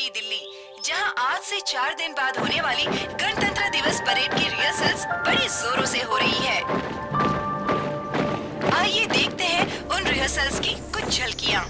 नई दिल्ली, जहां आज से 4 दिन बाद होने वाली गणतंत्र दिवस परेड की रिहर्सल्स बड़ी जोरों से हो रही है। आइए देखते हैं उन रिहर्सल्स की कुछ झलकियां।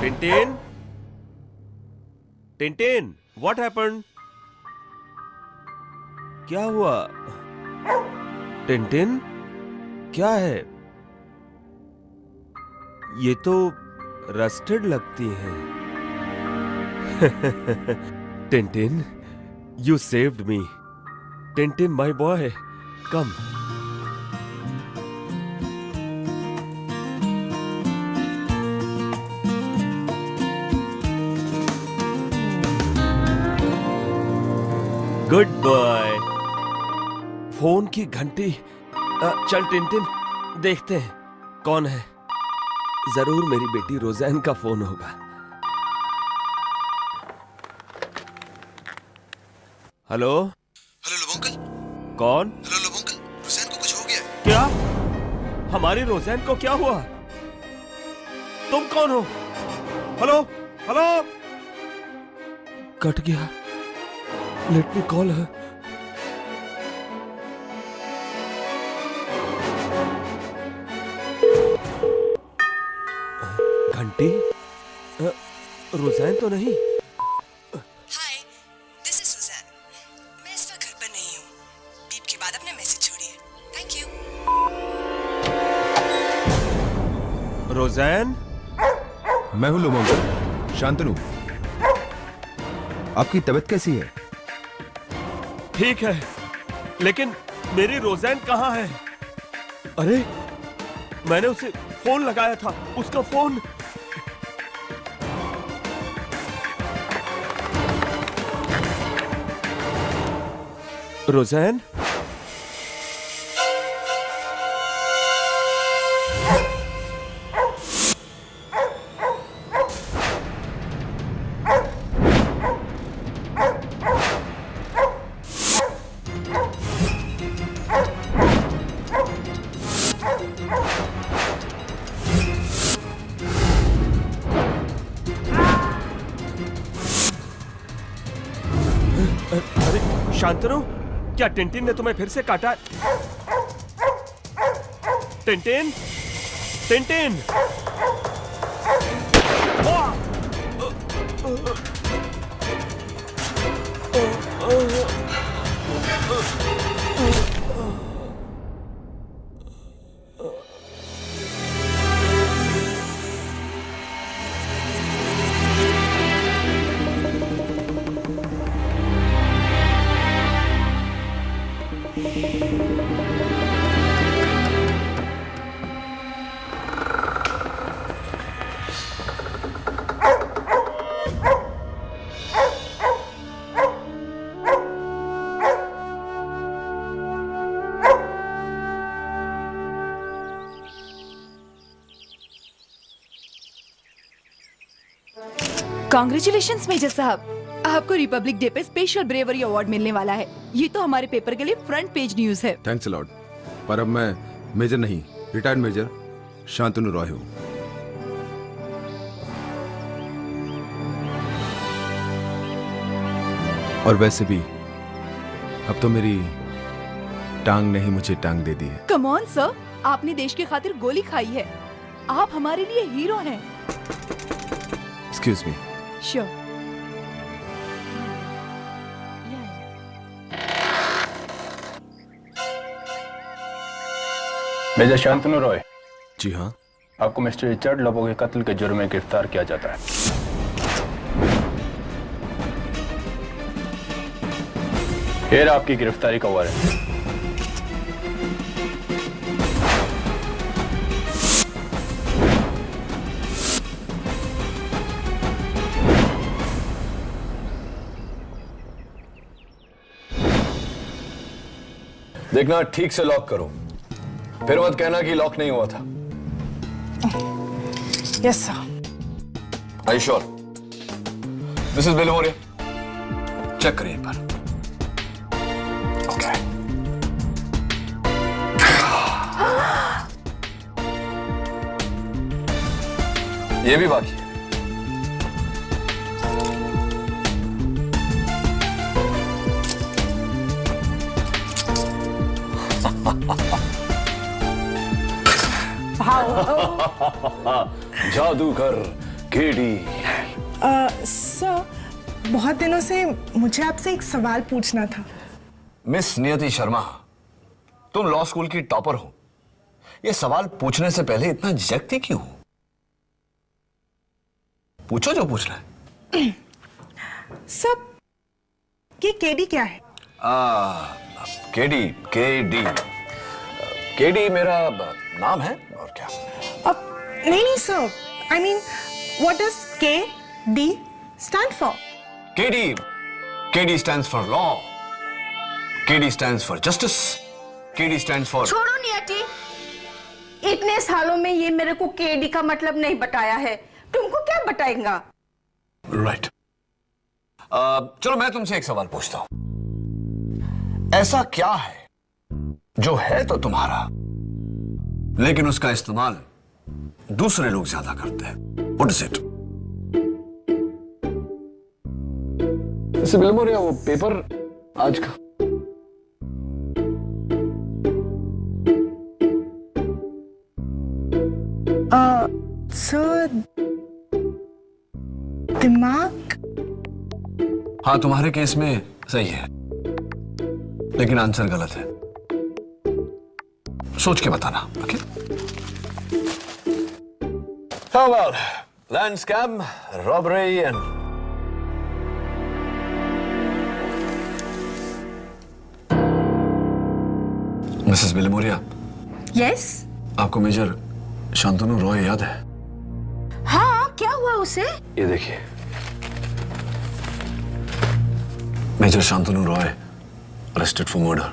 Tintin, Tintin, what happened? क्या हुआ? टिंटिन, क्या है? ये तो रस्टेड लगती है। Tintin, you saved me. Tintin, my boy, come. Good boy. Phone की घंटी। चल टिंटिन, देखते हैं कौन है। जरूर मेरी बेटी रोज़ैन का फोन होगा। Hello hello Lobo uncle. कौन? हेलो लोबोंकल, रोज़ैन को कुछ हो गया है। क्या? हमारी रोज़ैन को क्या हुआ? तुम कौन हो? Hello hello. कट गया। Let me call her. घंटी? रोज़ैन तो नहीं। हाय, दिस इज सुजैन। मैं इस वक्त घर पर नहीं हूँ। बीप के बाद अपना मैसेज छोड़िए। Thank you. रोज़ैन? मैं हूँ लोबोंकल, शांतनु। आपकी तबीयत कैसी है? ठीक है, लेकिन मेरी रोज़ैन कहाँ है? अरे, मैंने उसे फोन लगाया था, उसका फोन। रोज़ैन? अरे शांतनु, क्या टिंटिन ने तुम्हें फिर से काटा? Tintin, Tintin. कांग्रेचुलेशंस मेजर साहब, आपको रिपब्लिक डे पे स्पेशल ब्रेवरी अवार्ड मिलने वाला है। ये तो हमारे पेपर के लिए फ्रंट पेज न्यूज है। थैंक्स लॉर्ड, पर अब मैं मेजर नहीं, रिटायर्ड मेजर शांतनु रॉय हूँ। और वैसे भी अब तो मेरी टांग ने ही मुझे टांग दे दी है। कम ऑन सर, आपने देश की खातिर गोली खाई है। आप हमारे लिए हीरो हैं। Excuse me. Sure. Major Shantanu Roy. जी हाँ। आपको मिस्टर रिचर्ड लोबो के कत्ल के जुर्म में गिरफ्तार किया जाता है। ये रहा आपकी गिरफ्तारी का वारंट। देखना ठीक से लॉक करो, फिर मत कहना कि लॉक नहीं हुआ था। Yes sir. Are you sure? This is Belimoria. Check करिए एक बार। Okay. ये भी बाकी है। जादूगर केडी। सर, बहुत दिनों से मुझे आपसे एक सवाल पूछना था। मिस नियति शर्मा, तुम लॉ स्कूल की टॉपर हो, ये सवाल पूछने से पहले इतना झिझकती क्यों? पूछो जो पूछना है। सर, ये केडी क्या है? केडी केडी केडी मेरा नाम है, और क्या? नहीं sir, I mean what does KD stand for? KD stands for law. KD stands for justice. KD stands for... छोड़ो नियति, इतने सालों में ये मेरे को केडी का मतलब नहीं बताया है, तुमको क्या बताएगा? Right. चलो मैं तुमसे एक सवाल पूछता हूं। ऐसा क्या है जो है तो तुम्हारा, लेकिन उसका इस्तेमाल दूसरे लोग ज्यादा करते हैं? What is it? बिलमोरिया, वो पेपर आज का सर, दिमाग। हाँ, तुम्हारे केस में सही है, लेकिन आंसर गलत है। सोच के बताना, okay? How about land scam, robbery and... Mrs Bilimoria, yes? आपको मेजर शांतनु रॉय याद है? हाँ, क्या हुआ उसे? ये देखिए, major Shantanu Roy arrested for murder.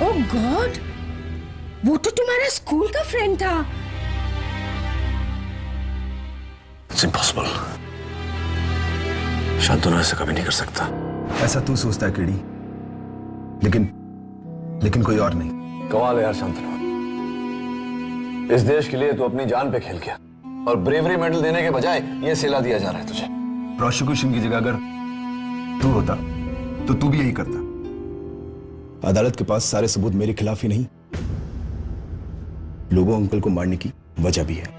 Oh God, वो तो तुम्हारा स्कूल का फ्रेंड था। It's impossible. शांतनु ऐसा कभी नहीं कर सकता। ऐसा तू सोचता है केडी, लेकिन कोई और नहीं। कमाल है यार शांतनु, इस देश के लिए तू अपनी जान पे खेल गया, और ब्रेवरी मेडल देने के बजाय ये सिला दिया जा रहा है तुझे। प्रोसिक्यूशन की जगह अगर तू होता तो तू भी यही करता। अदालत के पास सारे सबूत मेरे खिलाफ ही नहीं, लोबो अंकल को मारने की वजह भी है।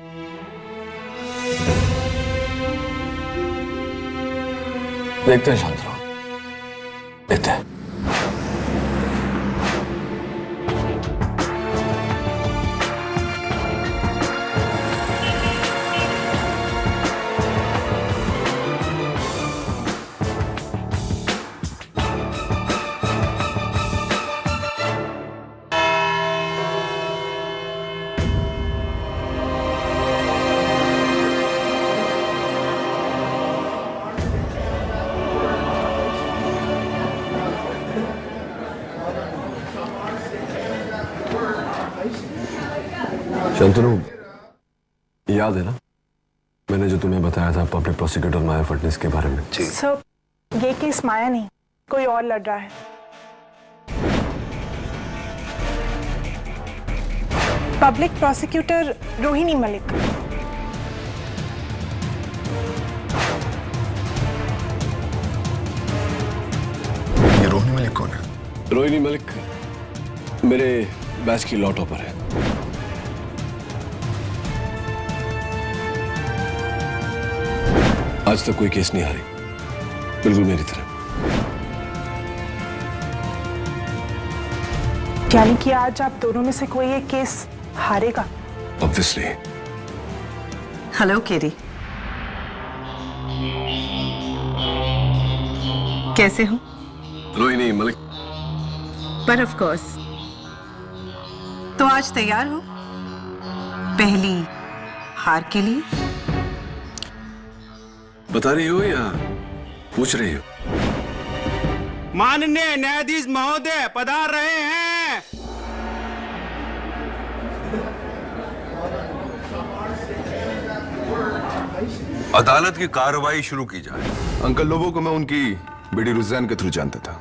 देखते हैं शांतनु, देखते हैं। शांतनु, याद है ना मैंने जो तुम्हें बताया था पब्लिक प्रोसिक्यूटर माया फडणवीस के बारे में? जी सर, ये केस माया नहीं, कोई और लड़ रहा है। Public prosecutor Rohini Malik. ये रोहिणी मलिक कौन है? रोहिणी मलिक मेरे बैच की लॉ टॉपर है। आज तक कोई केस नहीं हारी, बिल्कुल मेरी तरह। यानी कि आज आप दोनों में से कोई एक केस हारेगा? ऑब्वियसली। हेलो केडी, कैसे हो? रोहिणी मलिक। पर ऑफ कोर्स। तो आज तैयार हो पहली हार के लिए? बता रही हो या पूछ रही हो? माननीय न्यायाधीश महोदय पधार रहे हैं। अदालत की कार्रवाई शुरू की जाए। अंकल लोबो को मैं उनकी बेटी रुज़ैन के थ्रू जानता था।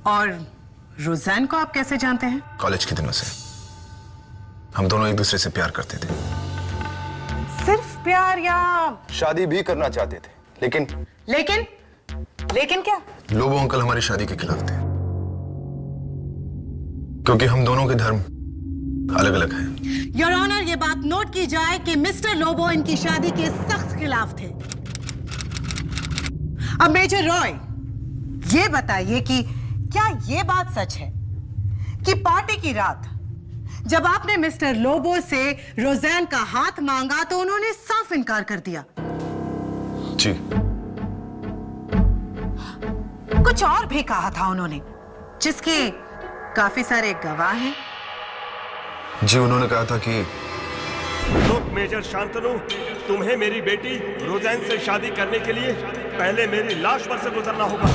और रुज़ैन को आप कैसे जानते हैं? कॉलेज के दिनों से हम दोनों एक दूसरे से प्यार करते थे। सिर्फ प्यार या शादी भी करना चाहते थे, लेकिन लेकिन क्या? लोबो अंकल हमारी शादी के खिलाफ थे, क्योंकि हम दोनों के धर्म अलग अलग हैं। योर ऑनर, ये बात नोट की जाए कि मिस्टर लोबो इनकी शादी के सख्त खिलाफ थे। अब मेजर रॉय, ये बताइए कि क्या ये बात सच है कि पार्टी की रात जब आपने मिस्टर लोबो से रोज़ैन का हाथ मांगा तो उन्होंने साफ इनकार कर दिया? जी। कुछ और भी कहा था उन्होंने, जिसके काफी सारे गवाह हैं। जी, उन्होंने कहा था कि लोग मेजर शांतनु, तुम्हें मेरी बेटी रोज़ैन से शादी करने के लिए पहले मेरी लाश पर से गुजरना होगा।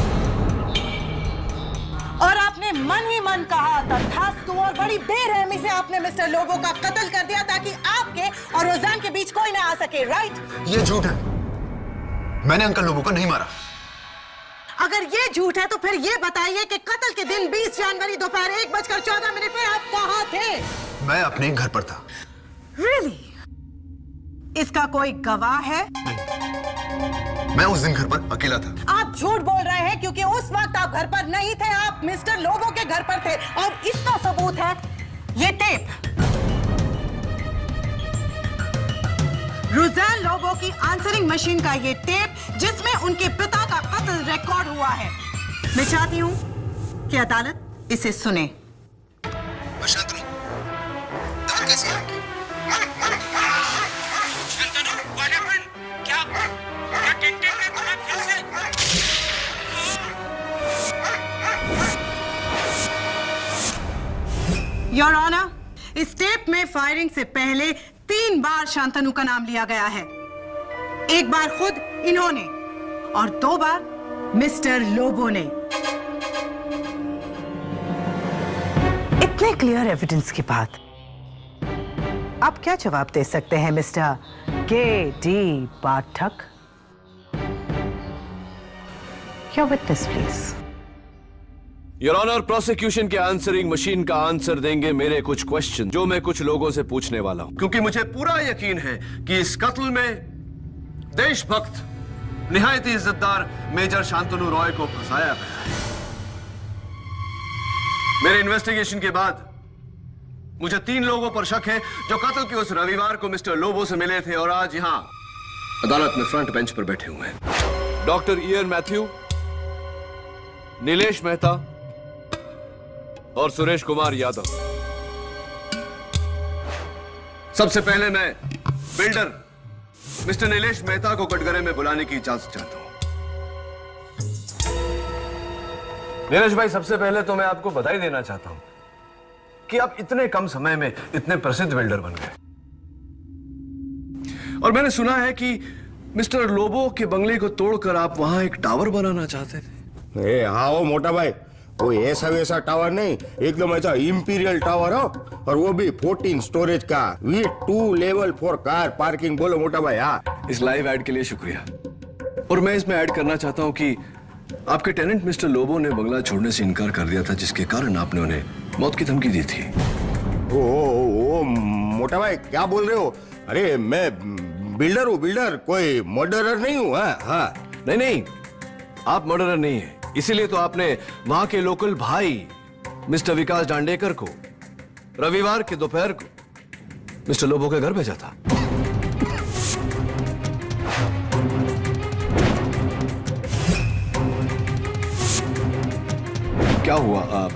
और आपने मन ही मन कहा तथास्तु, और बड़ी बेरहमी से आपने मिस्टर लोबो का कत्ल कर दिया ताकि आपके और रोज़ैन के बीच कोई ना आ सके, राइट? ये झूठ है। मैंने अंकल लोबो को नहीं मारा। अगर ये झूठ है तो फिर ये बताइए कि कत्ल के दिन 20 जनवरी दोपहर 1:14 पे आप कहाँ थे? मैं अपने घर पर था। Really? इसका कोई गवाह है? मैं उस दिन घर पर अकेला था। आप झूठ बोल रहे हैं क्योंकि उस वक्त आप घर पर नहीं थे, आप मिस्टर लोबो के घर पर थे, और इसका सबूत है ये टेप। रोज़ैन लोबो की आंसरिंग मशीन का ये टेप, जिसमें उनके पिता का कत्ल रिकॉर्ड हुआ है। मैं चाहती हूं कि अदालत इसे सुने। कैसे आएगी? योर ऑनर, इस टेप में फायरिंग से पहले 3 बार शांतनु का नाम लिया गया है। एक बार खुद इन्होंने और 2 बार मिस्टर लोबो ने। इतने क्लियर एविडेंस के बाद आप क्या जवाब दे सकते हैं Mr KD. Pathak? Your witness please. Your honour, prosecution के आंसरिंग मशीन का आंसर देंगे मेरे कुछ क्वेश्चन जो मैं कुछ लोगों से पूछने वाला हूं, क्योंकि मुझे पूरा यकीन है कि इस कत्ल में देशभक्त, निहायत इज्जतदार मेजर शांतनु रॉय को फंसाया गया है। मेरे इन्वेस्टिगेशन के बाद मुझे 3 लोगों पर शक है जो कत्ल के उस रविवार को मिस्टर लोबो से मिले थे और आज यहां अदालत में फ्रंट बेंच पर बैठे हुए हैं। Doctor year Matthew, Nilesh Mehta और सुरेश कुमार यादव। सबसे पहले मैं बिल्डर मिस्टर नीलेश मेहता को कटघरे में बुलाने की इजाजत चाहता हूं। नीलेश भाई, सबसे पहले तो मैं आपको बधाई देना चाहता हूं कि आप इतने कम समय में इतने प्रसिद्ध बिल्डर बन गए। और मैंने सुना है कि मिस्टर लोबो के बंगले को तोड़कर आप वहां एक टावर बनाना चाहते थे। हाँ वो मोटा भाई, वो ऐसा वैसा टावर नहीं, एकदम ऐसा इंपीरियल टावर हो, और वो भी 14 स्टोरेज का, विद 2 लेवल 4 कार पार्किंग। बोलो मोटा भाई। हाँ, इस लाइव ऐड के लिए शुक्रिया। और मैं इसमें ऐड करना चाहता हूं कि आपके टेनेंट मिस्टर लोबो ने बंगला छोड़ने से इनकार कर दिया था, जिसके कारण आपने उन्हें मौत की धमकी दी थी। ओ मोटा भाई क्या बोल रहे हो? अरे मैं बिल्डर हूँ, बिल्डर, कोई मर्डरर नहीं हूँ। हाँ, नहीं, आप मर्डरर नहीं है, इसीलिए तो आपने वहां के लोकल भाई मिस्टर विकास डांडेकर को रविवार के दोपहर को मिस्टर लोबो के घर भेजा था। क्या हुआ, आप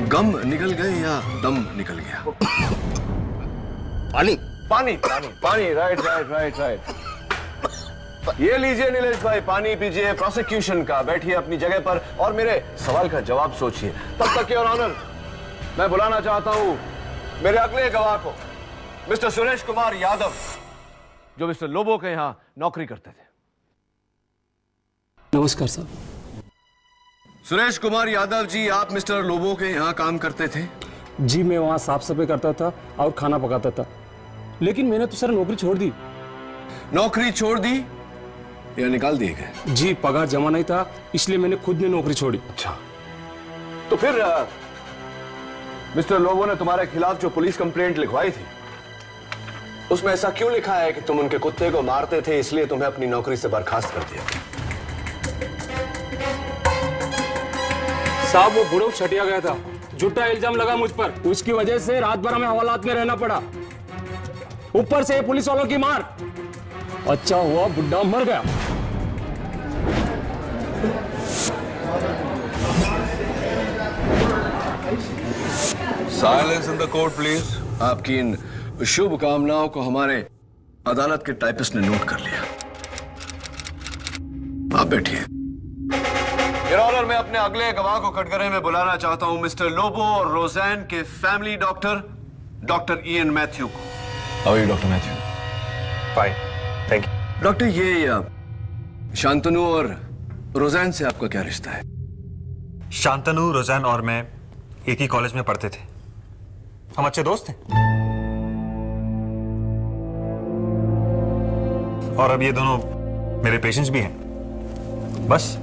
गम निकल गए या दम निकल गया? पानी पानी पानी पानी, राइट। ये लीजिए नीलेश भाई, पानी पीजिए। प्रोसिक्यूशन का बैठिए अपनी जगह पर और मेरे सवाल का जवाब सोचिए। तब तक योर ऑनर, मैं बुलाना चाहता हूं मेरे अगले गवाह को, मिस्टर सुरेश कुमार यादव, जो मिस्टर लोबो के यहां नौकरी करते थे। नमस्कार साहब। सुरेश कुमार यादव जी, आप मिस्टर लोबो के यहाँ काम करते थे? जी, मैं वहाँ साफ सफाई करता था और खाना पकाता था, लेकिन मैंने तो सर नौकरी छोड़ दी। नौकरी छोड़ दी या निकाल दिए गए? जी, पगार जमा नहीं था, इसलिए मैंने खुद ने नौकरी छोड़ी। अच्छा, तो फिर मिस्टर लोबो ने तुम्हारे खिलाफ जो पुलिस कंप्लेंट लिखवाई थी, उसमें ऐसा क्यों लिखा है कि तुम उनके कुत्ते को मारते थे, इसलिए तुम्हें अपनी नौकरी से बर्खास्त कर दिया? साहब, वो बुढ़ऊ छटिया गया था, झूठा इल्जाम लगा मुझ पर, उसकी वजह से रात भर हमें हवालात में रहना पड़ा, ऊपर से पुलिस वालों की मार। अच्छा हुआ बुढ़ा मर गया। Silence in the court please. आपकी इन शुभ कामनाओं को हमारे अदालत के टाइपिस्ट ने नोट कर लिया। आप बैठिए। योर ऑनर, मैं अपने अगले गवाह को कटघरे में बुलाना चाहता हूं, मिस्टर लोबो और रोज़ैन के family doctor, doctor Ian Matthew को। How are you doctor Matthew? Fine, thank you. Doctor, ये शांतनु और रोज़ैन से आपका क्या रिश्ता है? शांतनु, रोज़ैन और मैं एक ही कॉलेज में पढ़ते थे, हम अच्छे दोस्त थे, और अब ये दोनों मेरे पेशेंट्स भी हैं, बस।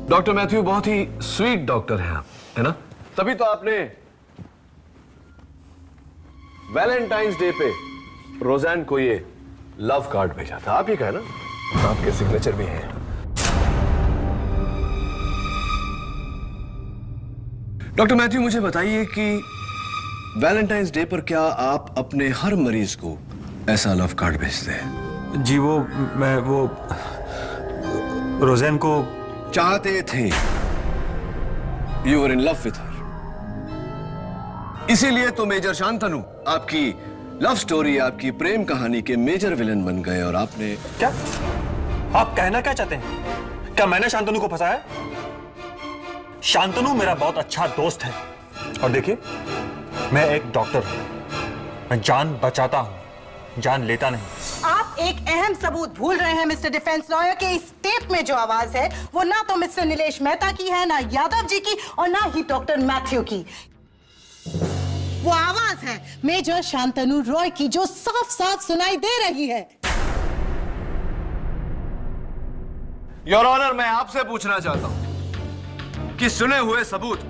डॉक्टर मैथ्यू बहुत ही स्वीट डॉक्टर हैं आप, है ना? तभी तो आपने वैलेंटाइंस डे पे रोज़ैन को ये लव कार्ड भेजा था, आप ही का है ना? आपके सिग्नेचर भी हैं। डॉक्टर मैथ्यू, मुझे बताइए कि वैलेंटाइंस डे पर क्या आप अपने हर मरीज को ऐसा लव कार्ड भेजते हैं? जी, मैं रोज़ैन को चाहते थे। You were in love with her, इसीलिए तो मेजर शांतनु आपकी लव स्टोरी, आपकी प्रेम कहानी के मेजर विलन बन गए। और आपने क्या, आप कहना क्या चाहते हैं? क्या मैंने शांतनु को फंसाया? शांतनु मेरा बहुत अच्छा दोस्त है, और देखिए, मैं एक डॉक्टर हूं, मैं जान बचाता हूं, जान लेता नहीं। आप एक अहम सबूत भूल रहे हैं मिस्टर डिफेंस लॉयर के इस टेप में जो आवाज है वो ना तो मिस्टर नीलेश मेहता की है, ना यादव जी की, और ना ही डॉक्टर मैथ्यू की। वो आवाज है मेजर शांतनु रॉय की, जो साफ साफ सुनाई दे रही है। योर ऑनर, मैं आपसे पूछना चाहता हूं कि सुने हुए सबूत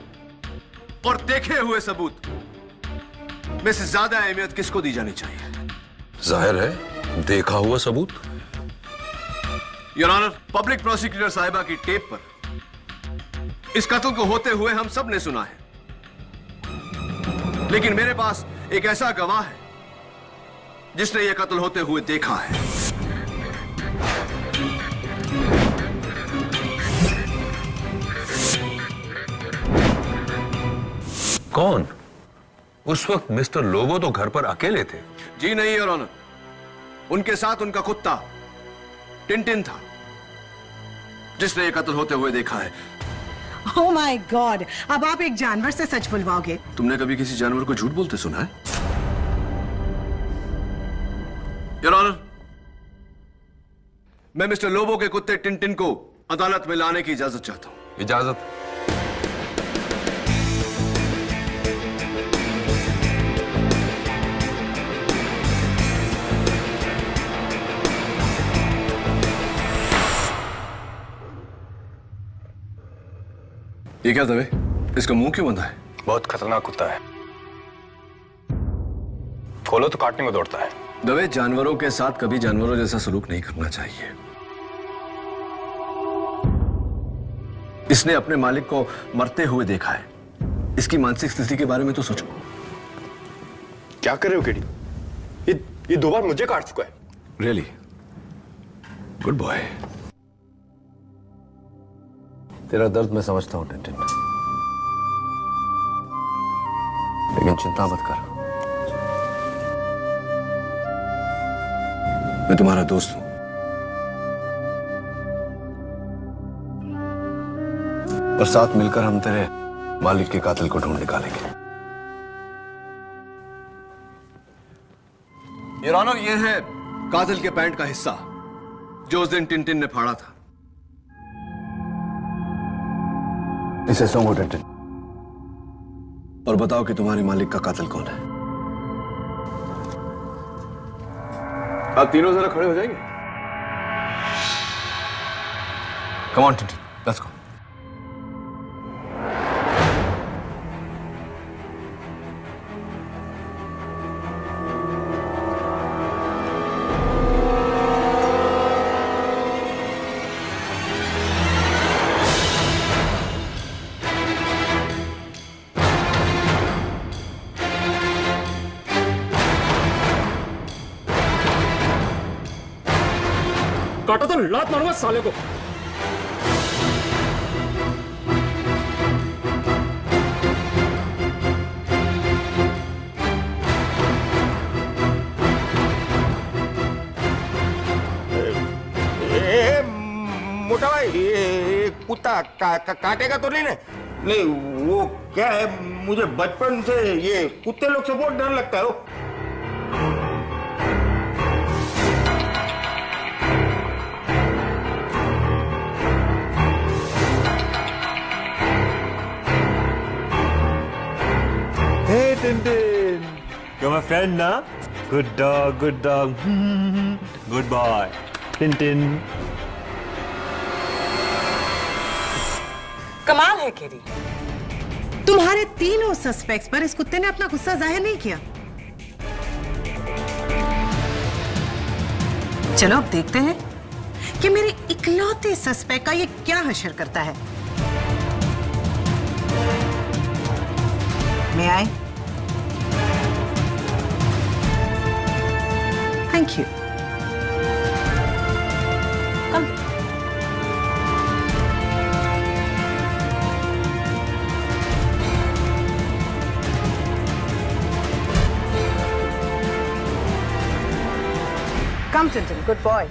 और देखे हुए सबूत में से ज्यादा अहमियत किसको दी जानी चाहिए? जाहिर है देखा हुआ सबूत। योर ऑनर, पब्लिक प्रोसिक्यूटर साहिबा की टेप पर इस कत्ल को होते हुए हम सब ने सुना है, लेकिन मेरे पास एक ऐसा गवाह है जिसने यह कत्ल होते हुए देखा है। कौन? उस वक्त मिस्टर लोबो तो घर पर अकेले थे। जी नहीं योर ऑनर, उनके साथ उनका कुत्ता टिनटिन था, जिसने यह कत्ल होते हुए देखा है। ओह माय गॉड, अब आप एक जानवर से सच बुलवाओगे? तुमने कभी किसी जानवर को झूठ बोलते सुना है? योर ऑनर, मैं मिस्टर लोबो के कुत्ते टिनटिन को अदालत में लाने की इजाजत चाहता हूं। इजाजत? ये क्या दवे? इसका मुंह क्यों बंधा है? बहुत खतरनाक कुत्ता है, खोलो तो काटने को दौड़ता है। दवे, जानवरों के साथ कभी जानवरों जैसा सलूक नहीं करना चाहिए। इसने अपने मालिक को मरते हुए देखा है, इसकी मानसिक स्थिति के बारे में तो सोचो। क्या कर रहे हो केडी? ये 2 बार मुझे काट चुका है। Really good boy. तेरा दर्द मैं समझता हूं टिनटिन, लेकिन चिंता मत कर, मैं तुम्हारा दोस्त हूं, और साथ मिलकर हम तेरे मालिक के कातिल को ढूंढ निकालेंगे। योर ऑनर, यह है कातिल के पैंट का हिस्सा जो उस दिन टिनटिन ने फाड़ा था। इसे सोंगो टिंटिन, और बताओ कि तुम्हारे मालिक का कातिल कौन है। आप तीनों जरा खड़े हो जाएंगे? Come on Tintin, let's go. काटा तो लात मारूंगा साले को। मोटा भाई, ये कुत्ता काटेगा तो नहीं ना? नहीं, वो क्या है, मुझे बचपन से ये कुत्ते लोग से बहुत डर लगता है। वो Hey Tintin, you're my friend ना? Good dog, good dog. Good boy. Tintin. कमाल है केरी, तुम्हारे तीनों सस्पेक्ट्स पर इस कुत्ते ने अपना गुस्सा जाहिर नहीं किया। चलो अब देखते हैं कि मेरे इकलौते सस्पेक्ट का ये क्या हशर करता है। मैं आई। Thank you. Come. Come, Tintin. Good boy.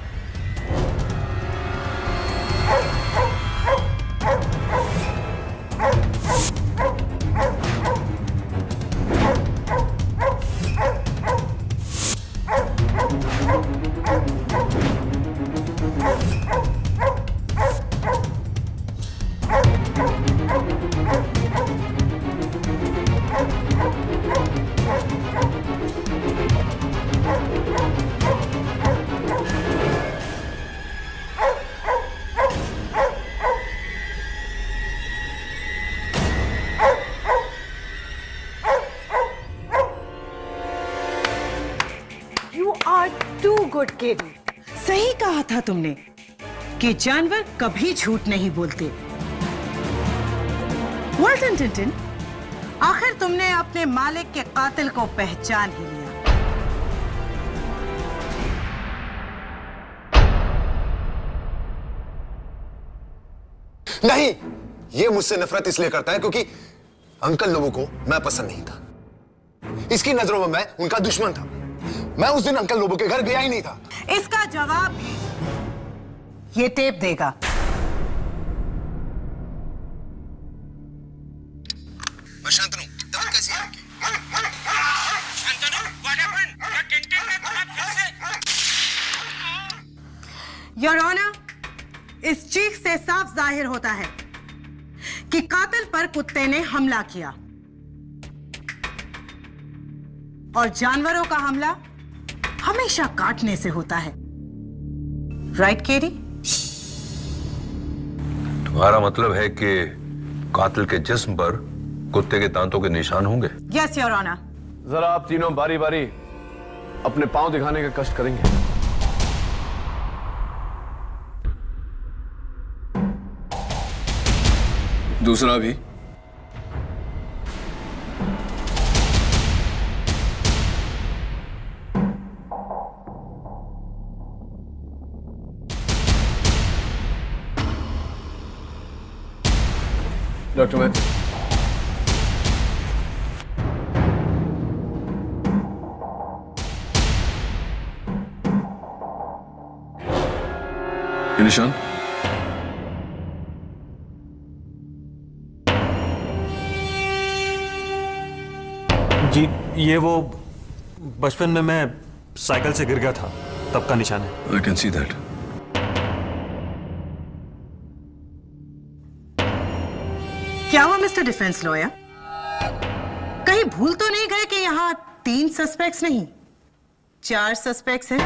Too good KD, सही कहा था तुमने कि जानवर कभी झूठ नहीं बोलते। वेल डन टिंटिन, आखिर तुमने अपने मालिक के कातिल को पहचान ही लिया। नहीं, ये मुझसे नफरत इसलिए करता है क्योंकि अंकल लोगों को मैं पसंद नहीं था। इसकी नजरों में मैं उनका दुश्मन था। मैं उस दिन अंकल लोबो के घर गया ही नहीं था। इसका जवाब भी ये टेप देगा। मैं शांतनु, दवा कैसी है आपकी? Shantanu, what happened? क्या टिंटिन ने तुम्हें फिर से? योर ऑनर, इस चीख से साफ जाहिर होता है कि कातिल पर कुत्ते ने हमला किया और जानवरों का हमला हमेशा काटने से होता है। राइट केरी? तुम्हारा मतलब है कि कातिल के जिस्म पर कुत्ते के दांतों के निशान होंगे? Yes your honour. जरा आप तीनों बारी बारी अपने पांव दिखाने का कष्ट करेंगे? दूसरा भी। डॉक्टर मैथ्यू, ये निशान? जी, ये वो बचपन में मैं साइकिल से गिर गया था, तब का निशान है। I can see that. क्या हुआ मिस्टर डिफेंस लॉयर? कहीं भूल तो नहीं गए कि यहाँ 3 सस्पेक्ट्स नहीं 4 सस्पेक्ट्स हैं?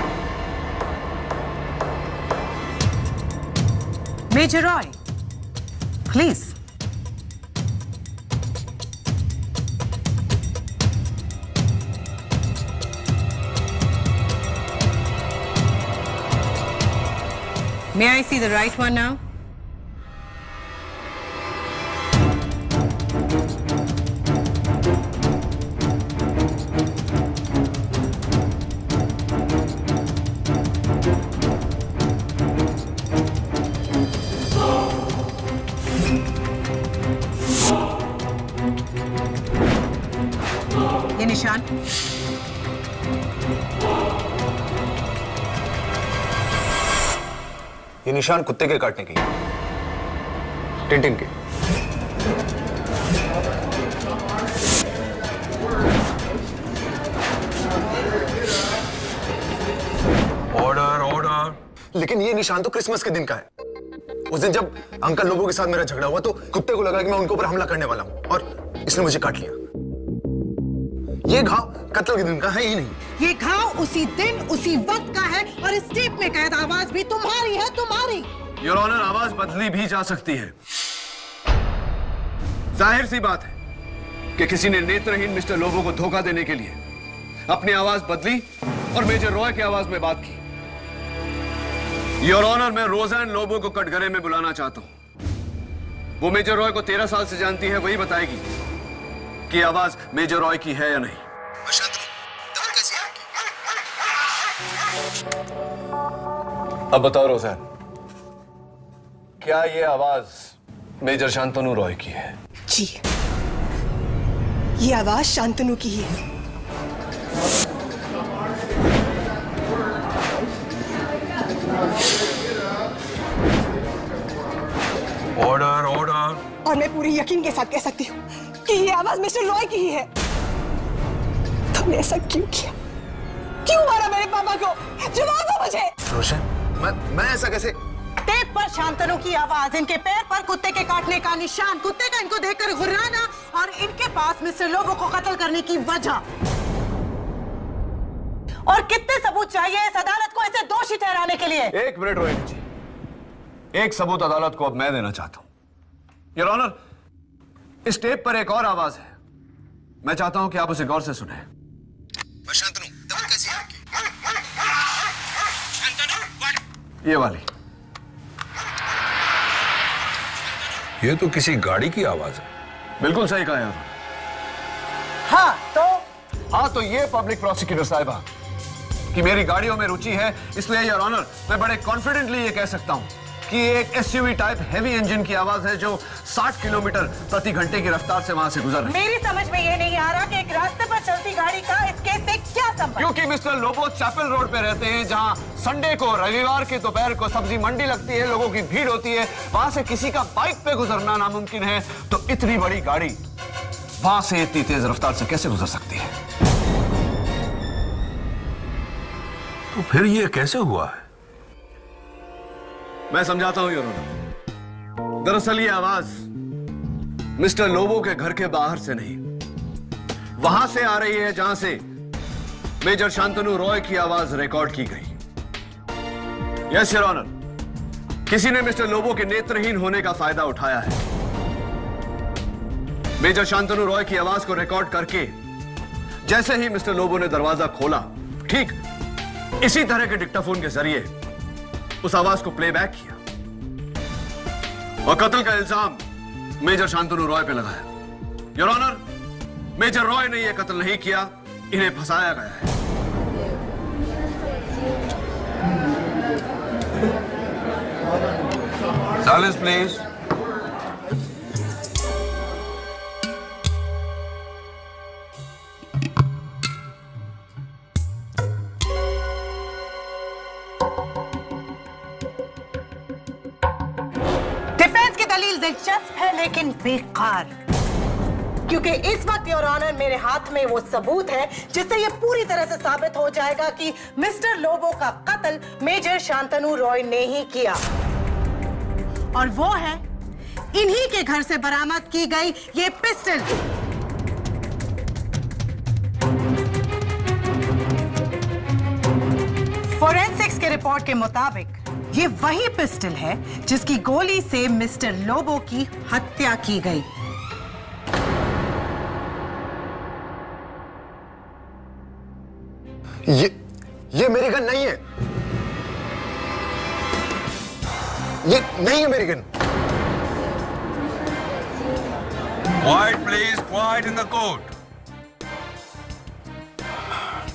Major Roy, please. May I see the right one now? ये निशान ये निशान कुत्ते के काटने के, टिंटिन के। Order order. लेकिन ये निशान तो क्रिसमस के दिन का है। उस दिन जब अंकल लोगों के साथ मेरा झगड़ा हुआ तो कुत्ते को लगा कि मैं उनके ऊपर हमला करने वाला हूं और इसने मुझे काट लिया। ये घाव कत्ल के दिन का है ही नहीं। ये घाव उसी दिन उसी वक्त का है और इस टेप में कैद आवाज भी तुम्हारी है, तुम्हारी। योर ऑनर, आवाज बदली भी जा सकती है। जाहिर सी बात है कि किसी ने नेत्रहीन मिस्टर लोबो को धोखा देने के लिए अपनी आवाज बदली और मेजर रॉय की आवाज में बात की। योर ऑनर, मैं रोज़ैन लोबो को कटघरे में बुलाना चाहता हूं। वो मेजर रॉय को 13 साल से जानती है, वही बताएगी कि आवाज मेजर रॉय की है या नहीं। अब बताओ रोज़ैन, क्या ये आवाज मेजर शांतनु रॉय की है? जी, ये आवाज शांतनु की ही है। Order order. और मैं पूरी यकीन के साथ कह सकती हूँ कि ये आवाज मिस्टर रॉय की ही है। तुमने ऐसा क्यों किया? क्यों मारा मेरे पापा को? जवाब दो मुझे। रोशन, मैं ऐसा कैसे? टेप पर शांतनु की आवाज, इनके पैर पर कुत्ते के काटने का निशान, कुत्ते का इनको देखकर घुर्राना और इनके पास मिस्टर लोबो को कत्ल करने की वजह। और कितने सबूत चाहिए इस अदालत को इसे दोषी ठहराने के लिए? 1 मिनट रोहिणी जी, एक सबूत अदालत को अब मैं देना चाहता हूं। योर ऑनर, इस टेप पर एक और आवाज है, मैं चाहता हूं कि आप उसे गौर से सुने। शांतनु, दबल कैसी है आपकी? ये वाली। ये तो किसी गाड़ी की आवाज है। बिल्कुल सही कहा यार। हाँ तो ये पब्लिक प्रोसिक्यूटर साहिबा कि मेरी गाड़ियों में रुचि है, इसलिए योर ऑनर मैं बड़े कॉन्फिडेंटली ये कह सकता हूं कि ये एक एसयूवी टाइप हेवी इंजन की आवाज है जो 60 किलोमीटर प्रति घंटे की रफ्तार से वहां से गुजर रही है। मेरी समझ में ये नहीं आ रहा कि एक रास्ते पर चलती गाड़ी का इस केस से क्या संबंध? क्योंकि मिस्टर लोबो चैपल रोड पे रहते हैं, जहां संडे को, रविवार के दोपहर को सब्जी मंडी लगती है, लोगों की भीड़ होती है, वहां से किसी का बाइक पे गुजरना नामुमकिन है, तो इतनी बड़ी गाड़ी वहां से इतनी तेज रफ्तार से कैसे गुजर सकती है? तो फिर ये कैसे हुआ है? मैं समझाता हूं योर ऑनर। दरअसल ये आवाज मिस्टर लोबो के घर के बाहर से नहीं, वहां से आ रही है जहां से मेजर शांतनु रॉय की आवाज रिकॉर्ड की गई। यस योर ऑनर, किसी ने मिस्टर लोबो के नेत्रहीन होने का फायदा उठाया है। मेजर शांतनु रॉय की आवाज को रिकॉर्ड करके जैसे ही मिस्टर लोबो ने दरवाजा खोला, ठीक इसी तरह के डिक्टाफोन के जरिए उस आवाज को प्लेबैक किया और कत्ल का इल्जाम मेजर शांतनु रॉय पे लगाया। योर ऑनर, मेजर रॉय ने यह कत्ल नहीं किया, इन्हें फंसाया गया है। Silence please. डिफेंस की दलील दिलचस्प है लेकिन बेकार, क्योंकि इस वक्त योर ऑनर मेरे हाथ में वो सबूत है जिससे ये पूरी तरह से साबित हो जाएगा कि मिस्टर लोबो का कत्ल मेजर शांतनु रॉय ने ही किया। और वो है इन्हीं के घर से बरामद की गई ये पिस्टल। फोरेंसिक्स के रिपोर्ट के मुताबिक ये वही पिस्टल है जिसकी गोली से मिस्टर लोबो की हत्या की गई। ये मेरी गन नहीं है। ये नहीं है मेरी gun. Quiet, please. Quiet in the court.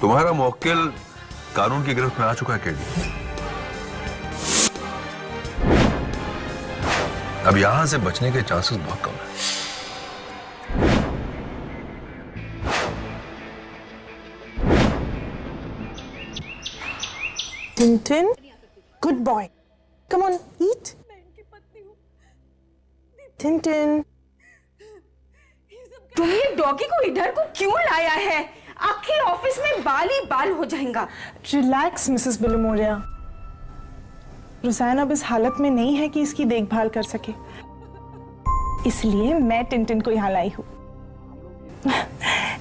तुम्हारा मुवक्किल कानून की गिरफ्त में आ चुका है केडी। अब यहां से बचने के चांसेस बहुत कम है। Tintin, good boy. Come on, eat. Tintin, तुम ये डॉगी को इधर को क्यों लाया है? आखिर ऑफिस में बाल ही बाल हो जाएगा। Relax Mrs Bilimoria. रोज़ाना अब इस हालत में नहीं है कि इसकी देखभाल कर सके, इसलिए मैं टिंटिन को यहाँ लाई हूँ,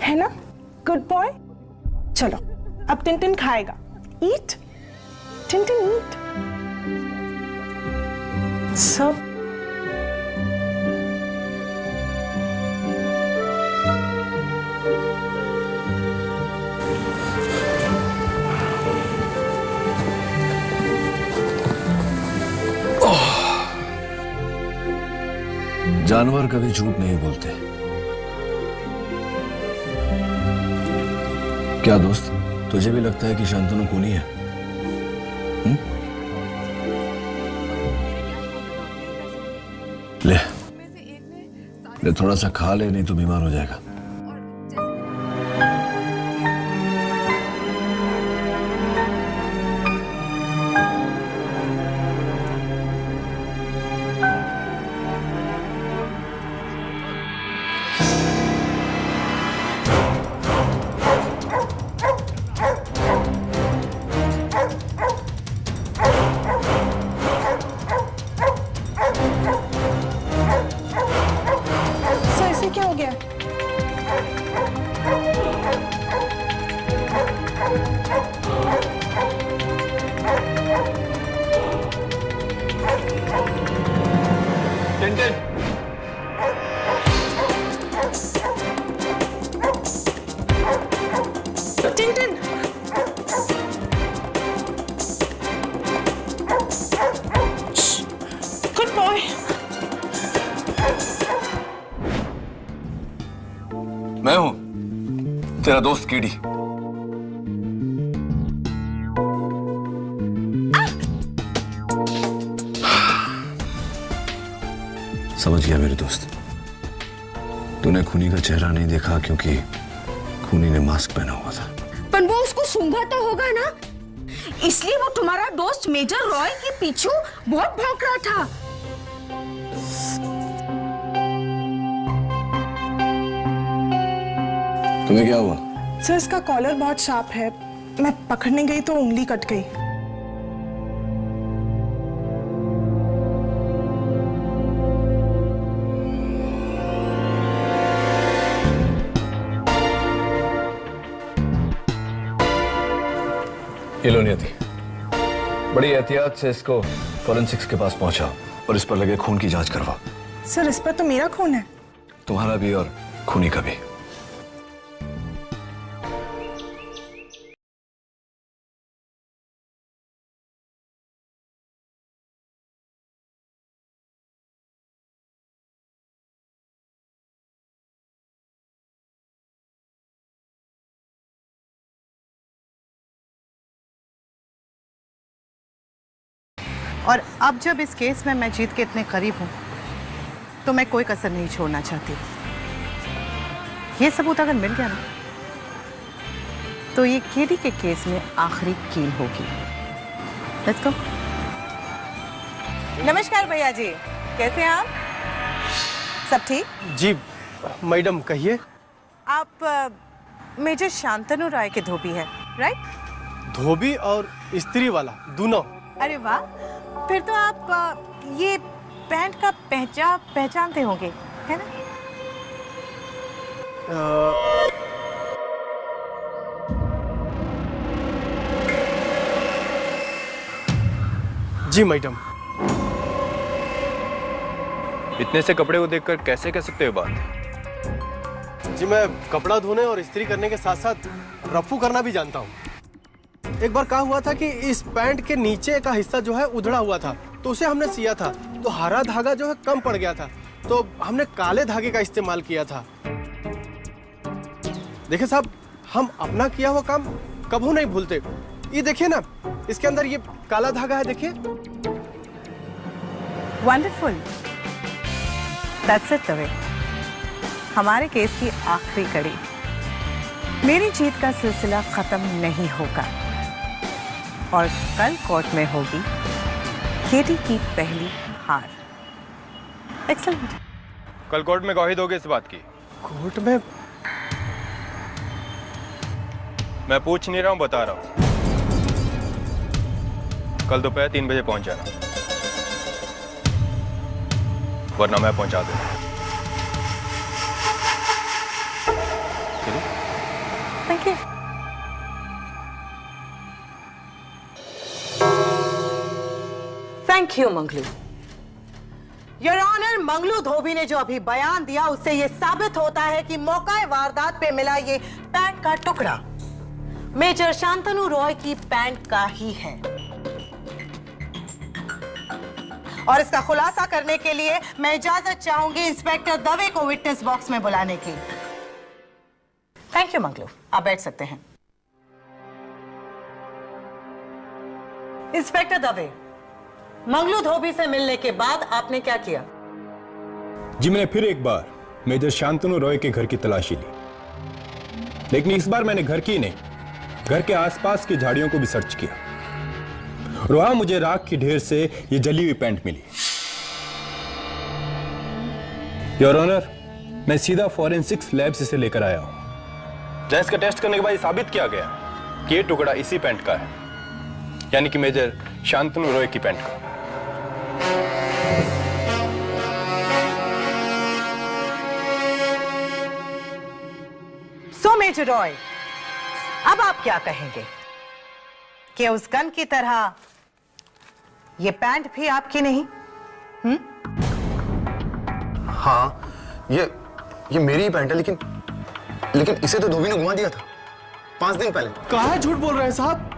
है ना? Good boy. चलो अब टिंटिन खाएगा। ईट टिंटिन, ईट। सब जानवर कभी झूठ नहीं बोलते। क्या दोस्त, तुझे भी लगता है कि शांतनु खूनी है? ले थोड़ा सा खा ले, नहीं तो बीमार हो जाएगा। क्या हो गया? Tintin, Tintin, good boy. मैं हूं तेरा दोस्त केडी। समझ गया मेरे दोस्त, तूने खूनी का चेहरा नहीं देखा क्योंकि खूनी ने मास्क पहना हुआ था। पर वो उसको सूंघा तो होगा ना, इसलिए वो तुम्हारा दोस्त मेजर रॉय के पीछे बहुत भौंक रहा था। तुम्हें क्या हुआ? सर, इसका कॉलर बहुत शार्प है, मैं पकड़ने गई तो उंगली कट गई। ये लो नियति, बड़ी एहतियात से इसको फोरेंसिक्स के पास पहुंचा और इस पर लगे खून की जांच करवा। सर, इस पर तो मेरा खून है। तुम्हारा भी और खूनी का भी। और अब जब इस केस में मैं जीत के इतने करीब हूं, तो मैं कोई कसर नहीं छोड़ना चाहती। ये सबूत अगर मिल गया ना, तो ये केडी के केस में आखिरी कील होगी। Let's go. नमस्कार भैया जी, कैसे हैं आप? सब ठीक? जी मैडम, कहिए। आप मेजर शांतनु राय के धोबी हैं, राइट? धोबी और स्त्री वाला दोनों। अरे वाह, फिर तो आप ये पैंट का पहचानते होंगे, है ना? जी मैडम। इतने से कपड़े को देखकर कैसे कह सकते हो बात? जी मैं कपड़ा धोने और इस्त्री करने के साथ साथ रफू करना भी जानता हूँ। एक बार क्या हुआ था कि इस पैंट के नीचे का हिस्सा जो है उधड़ा हुआ था, तो उसे हमने सिया था, तो हरा धागा जो है कम पड़ गया था, तो हमने काले धागे का इस्तेमाल किया था। देखिए साहब, हम अपना किया हुआ काम कभी नहीं भूलते। ये देखिए ना, इसके अंदर ये काला धागा है, देखिए। Wonderful, that's it Dave. हमारे केस की आखिरी कड़ी, मेरी जीत का सिलसिला खत्म नहीं होगा और कल कोर्ट में होगी केटी की पहली हार। एक्सेलेंट। कल कोर्ट में गवाही दोगे इस बात की? कोर्ट में? मैं पूछ नहीं रहा हूं, बता रहा हूं। कल दोपहर 3 बजे पहुंच जाना, वरना मैं पहुंचा दूंगा। Thank you. Thank you Manglu. Your honour, Manglu धोबी ने जो अभी बयान दिया उससे यह साबित होता है कि मौका वारदात पे मिला ये पैंट का टुकड़ा मेजर शांतनु रॉय की पैंट का ही है। और इसका खुलासा करने के लिए मैं इजाजत चाहूंगी इंस्पेक्टर दवे को विटनेस बॉक्स में बुलाने की। थैंक यू मंगलू, आप बैठ सकते हैं। इंस्पेक्टर दवे, मंगलू धोबी से मिलने के बाद आपने क्या किया? जी मैंने फिर एक बार मेजर शांतनु रॉय के घर की तलाशी ली, लेकिन इस बार मैंने घर की नहीं, घर के आसपास की झाड़ियों को भी सर्च किया। वहां मुझे राख की ढेर से ये जली हुई पैंट मिली। योर ऑनर, मैं सीधा फॉरेंसिक्स लैब से इसे लेकर आया हूं, जहां इसका टेस्ट करने के बाद ये साबित किया गया कि ये टुकड़ा इसी पैंट का है, यानी कि मेजर शांतनु रॉय की पैंट का। सो मेजर रॉय, अब आप क्या कहेंगे कि उस गन की तरह ये पैंट भी आपकी नहीं? हाँ, ये मेरी ही पैंट है, लेकिन इसे तो धोबी ने घुमा दिया था 5 दिन पहले। कहाँ झूठ बोल रहे हैं साहब?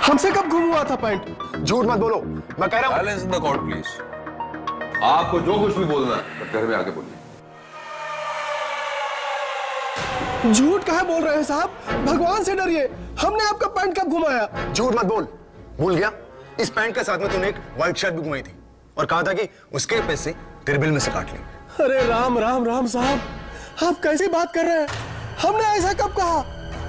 हमसे कब गुम हुआ था पैंट? झूठ मत बोलो, मैं कह रहा हूं। Silence in the court please. आपको जो कुछ भी बोलना है घर में आके बोलिए। झूठ कहाँ बोल रहे हैं साहब? भगवान से डरिए, हमने आपका पैंट कब घुमाया? झूठ मत बोल। भूल गया, इस पैंट के साथ में तूने एक व्हाइट शर्ट भी घुमाई थी और कहा था कि उसके पैसे तेरे बिल में से काट लेंगे। अरे राम राम राम साहब, आप कैसी बात कर रहे हैं? हमने ऐसा कब कहा?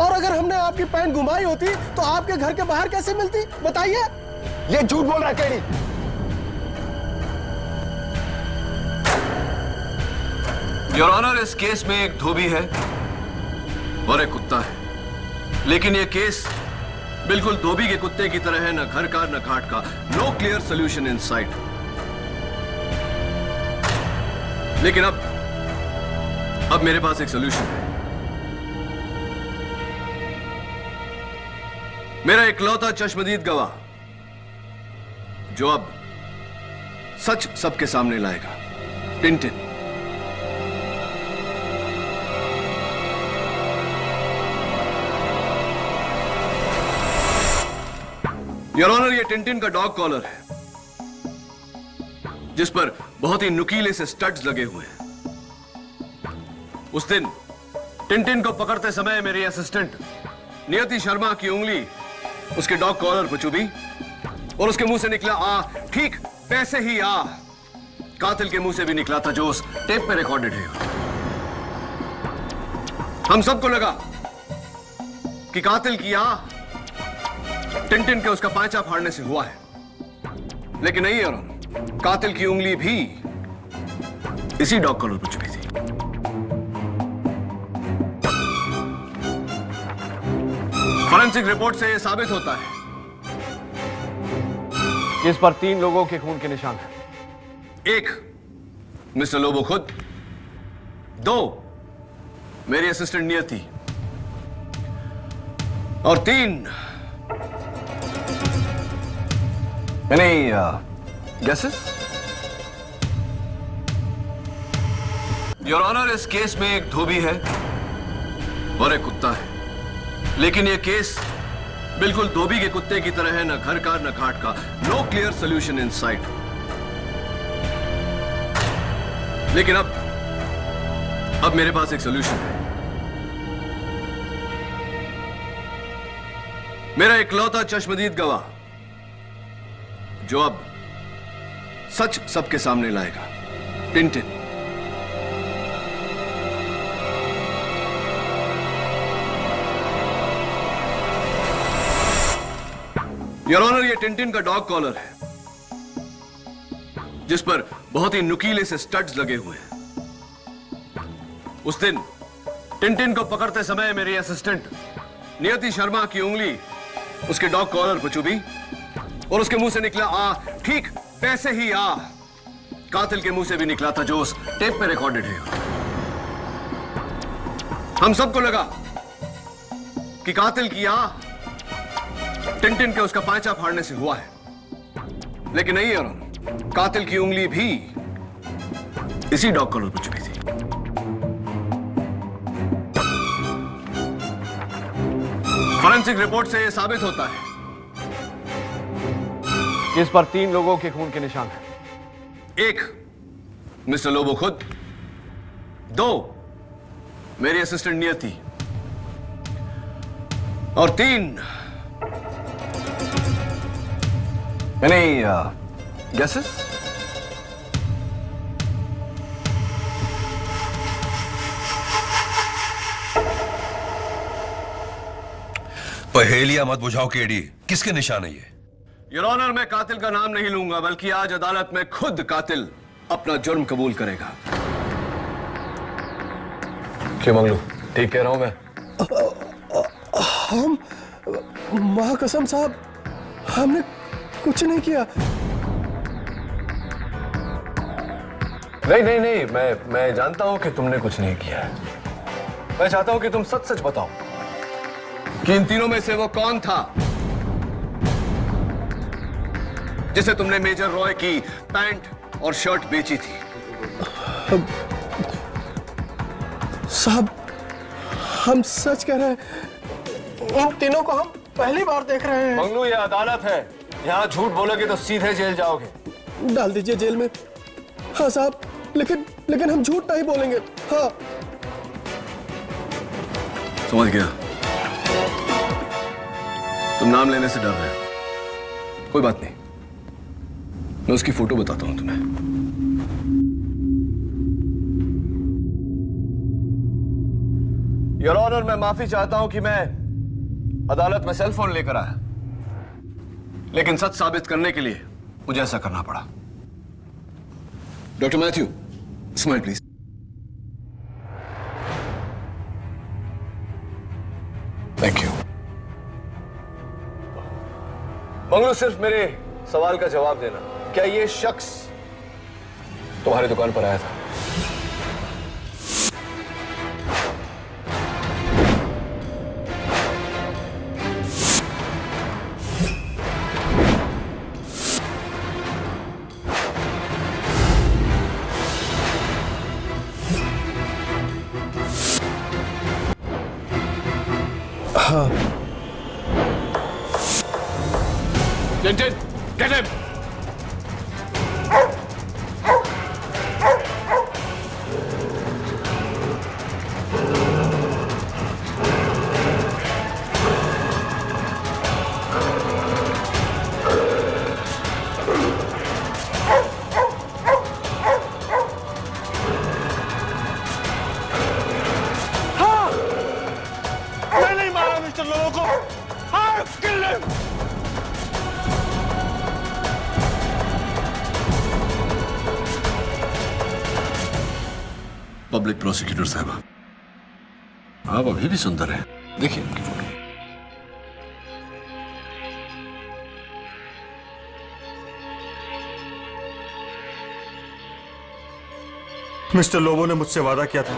और अगर हमने आपकी पैंट घुमाई होती तो आपके घर के बाहर कैसे मिलती, बताइए। ये झूठ बोल रहा है केडी। योर ऑनर, इस केस में एक धोबी है और एक कुत्ता है, लेकिन ये केस बिल्कुल धोबी के कुत्ते की तरह है, न घर का न घाट का। No clear solution in sight. लेकिन अब मेरे पास एक सोल्यूशन है। मेरा इकलौता चश्मदीद गवाह जो अब सच सबके सामने लाएगा, टिंटिन। योर ऑनर, ये टिंटिन का डॉग कॉलर है, जिस पर बहुत ही नुकीले से स्टड्स लगे हुए हैं। उस दिन टिंटिन को पकड़ते समय मेरी असिस्टेंट नियति शर्मा की उंगली उसके डॉग कॉलर पर चुभी और उसके मुंह से निकला आ, ठीक वैसे ही आ कातिल के मुंह से भी निकला था, जो उस टेप पे रिकॉर्डेड है। हम सबको लगा कि कातिल की आ टिंटिन के उसका पांचा फाड़ने से हुआ है, लेकिन नहीं है, कातिल की उंगली भी इसी डॉग कॉलर पर चुभी थी। फॉरेंसिक रिपोर्ट से यह साबित होता है इस पर 3 लोगों के खून के निशान हैं। 1 मिस्टर लोबो खुद, 2 मेरी असिस्टेंट नियति और 3 नहीं गेसेस। योर ऑनर, इस केस में एक धोबी है और एक कुत्ता है, लेकिन यह केस बिल्कुल धोबी के कुत्ते की तरह है, न घर का न घाट का। No clear solution in sight. लेकिन अब मेरे पास एक सोल्यूशन है। मेरा इकलौता चश्मदीद गवाह जो अब सच सबके सामने लाएगा, टिंटिन। योर ऑनर, ये टिंटिन का डॉग कॉलर है, जिस पर बहुत ही नुकीले से स्टड्स लगे हुए हैं। उस दिन टिंटिन को पकड़ते समय मेरी असिस्टेंट नियति शर्मा की उंगली उसके डॉग कॉलर पर चुभी और उसके मुंह से निकला आ, ठीक वैसे ही आ कातिल के मुंह से भी निकला था, जो उस टेप पे रिकॉर्डेड है। हम सबको लगा कि कातिल की आ टिंटिन के उसका पांचा फाड़ने से हुआ है, लेकिन नहीं योर ऑनर, कातिल की उंगली भी इसी डॉग कॉलर पर चुकी थी। फॉरेंसिक रिपोर्ट से यह साबित होता है कि इस पर 3 लोगों के खून के निशान हैं। 1 मिस्टर लोबो खुद, 2 मेरी असिस्टेंट नियति और 3 नहीं गेसेस। पहेलियां मत बुझाओ केडी, किसके निशान है ये? योर ऑनर, मैं कातिल का नाम नहीं लूंगा, बल्कि आज अदालत में खुद कातिल अपना जुर्म कबूल करेगा। क्यों मंगलू, ठीक कह रहा हूं मैं? हम मां कसम साहब, हमने कुछ नहीं किया। नहीं, मैं जानता हूं कि तुमने कुछ नहीं किया है। मैं चाहता हूं कि तुम सच सच बताओ कि इन तीनों में से वो कौन था जिसे तुमने मेजर रॉय की पैंट और शर्ट बेची थी। साहब, हम सच कह रहे हैं, इन तीनों को हम पहली बार देख रहे हैं। मंगलू, ये अदालत है, यहां झूठ बोलोगे तो सीधे जेल जाओगे। डाल दीजिए जेल में। हाँ साहब, लेकिन हम झूठ नहीं बोलेंगे। हाँ, समझ गया। तुम नाम लेने से डर रहे हो, कोई बात नहीं, मैं उसकी फोटो बताता हूं तुम्हें। योर ऑनर, मैं माफी चाहता हूं कि मैं अदालत में सेल फोन लेकर आया, लेकिन सच साबित करने के लिए मुझे ऐसा करना पड़ा। Doctor Matthew, smile please. Thank you. Manglu, सिर्फ मेरे सवाल का जवाब देना, क्या ये शख्स तुम्हारी दुकान पर आया था? हाँ। Tintin, get him! हाँ! मैं नहीं मारा मिस्टर लोगों को। हाँ, kill him! पब्लिक प्रोसिक्यूटर साहब, आप अभी भी सुंदर हैं, देखिए उनकी फोटो। मिस्टर लोबो ने मुझसे वादा किया था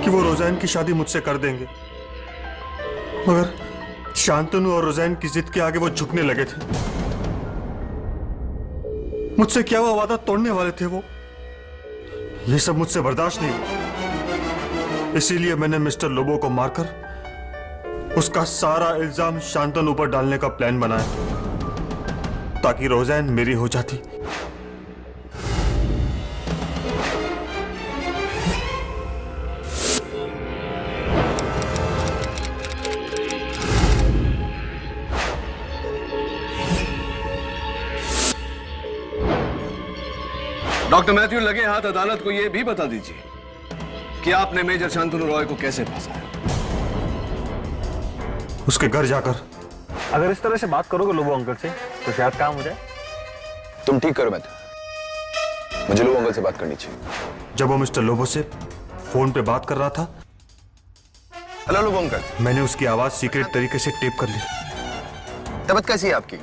कि वो रोज़ैन की शादी मुझसे कर देंगे, मगर शांतनु और रोज़ैन की जिद के आगे वो झुकने लगे थे। मुझसे क्या हुआ वादा तोड़ने वाले थे वो। ये सब मुझसे बर्दाश्त नहीं हुआ, इसीलिए मैंने मिस्टर लोबो को मारकर उसका सारा इल्जाम शांतनु पर डालने का प्लान बनाया ताकि रोज़ैन मेरी हो जाती। डॉक्टर मैथ्यू, लगे हाथ अदालत को यह भी बता दीजिए कि आपने मेजर शांतनु रॉय को कैसे फंसाया। उसके घर जाकर। अगर इस तरह से बात करोगे लोबो अंकल से तो शायद काम हो जाए। तुम ठीक करो मैथ्यू, मुझे लोबो अंकल से बात करनी चाहिए। जब वो मिस्टर लोबो से फोन पे बात कर रहा था, हेलो लोबो अंकल, मैंने उसकी आवाज सीक्रेट तरीके से टेप कर ली। तबीयत कैसी है आपकी?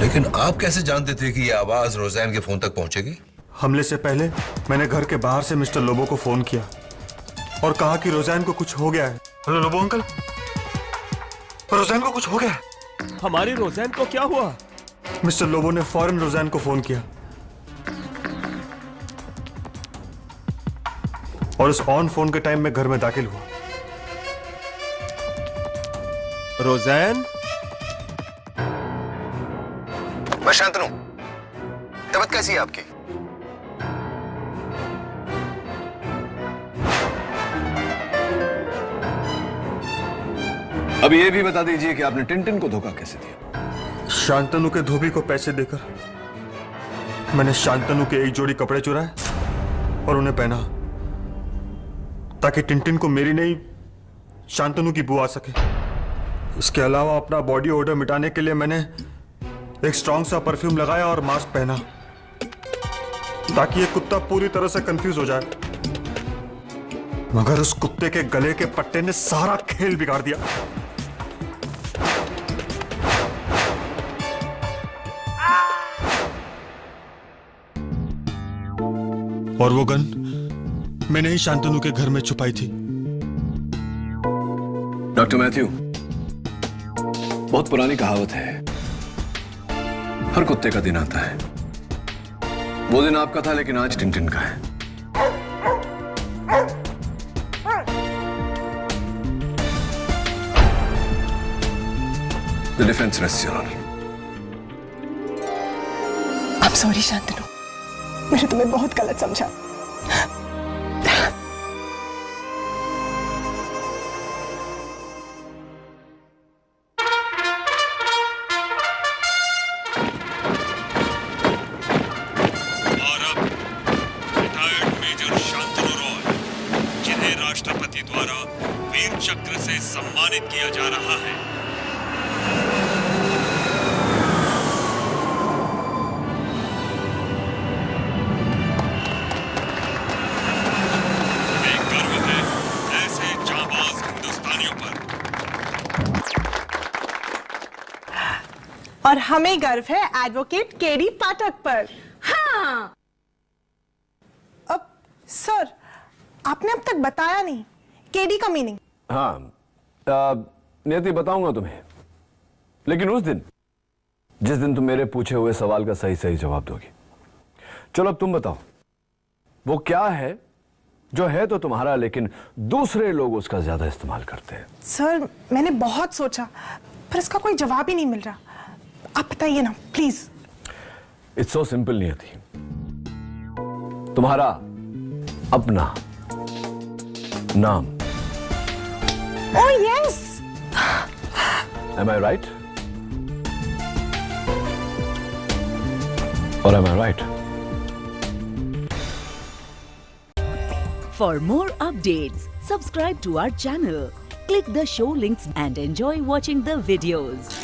लेकिन आप कैसे जानते थे कि यह आवाज रोज़ैन के फोन तक पहुंचेगी? हमले से पहले मैंने घर के बाहर से मिस्टर लोबो को फोन किया और कहा कि रोज़ैन को कुछ हो गया है। हेलो लोबो अंकल, रोज़ैन को कुछ हो गया है। हमारी रोज़ैन को क्या हुआ? मिस्टर लोबो ने फौरन रोज़ैन को फोन किया और उस ऑन फोन के टाइम में घर में दाखिल हुआ। रोज़ैन, मैं शांतनु, तबीयत कैसी है आपकी? अब ये भी बता दीजिए कि आपने टिंटिन को धोखा कैसे दिया। शांतनु के धोबी को पैसे देकर मैंने शांतनु के एक जोड़ी कपड़े चुराए और उन्हें पहना ताकि टिंटिन को मेरी नहीं शांतनु की बू आ सके। इसके अलावा अपना बॉडी ओडर मिटाने के लिए मैंने एक स्ट्रॉन्ग सा परफ्यूम लगाया और मास्क पहना ताकि ये कुत्ता पूरी तरह से कंफ्यूज हो जाए, मगर उस कुत्ते के गले के पट्टे ने सारा खेल बिगाड़ दिया। और वो गन मैंने ही शांतनु के घर में छुपाई थी। डॉक्टर मैथ्यू, बहुत पुरानी कहावत है, हर कुत्ते का दिन आता है। वो दिन आपका था लेकिन आज टिंटिन का है। The defense rests, Your Honor. I'm sorry Shantanu, मैंने तुम्हें बहुत गलत समझा। राष्ट्रपति द्वारा वीर चक्र से सम्मानित किया जा रहा है। हमें गर्व है ऐसे जांबाज हिंदुस्तानियों पर। और हमें गर्व है एडवोकेट केडी पाठक पर। हाँ। अब सर, आपने अब तक बताया नहीं केडी का मीनिंग। हाँ, नियति बताऊंगा तुम्हें, लेकिन उस दिन जिस दिन तुम मेरे पूछे हुए सवाल का सही सही जवाब दोगी। चलो अब तुम बताओ, वो क्या है जो है तो तुम्हारा लेकिन दूसरे लोग उसका ज्यादा इस्तेमाल करते हैं। सर, मैंने बहुत सोचा पर इसका कोई जवाब ही नहीं मिल रहा। आप बताइए ना प्लीज। इट्स सो सिंपल नियति, तुम्हारा अपना नाम। Oh yes. Am I right? Or am I right? For more updates, subscribe to our channel, click the show links and enjoy watching the videos.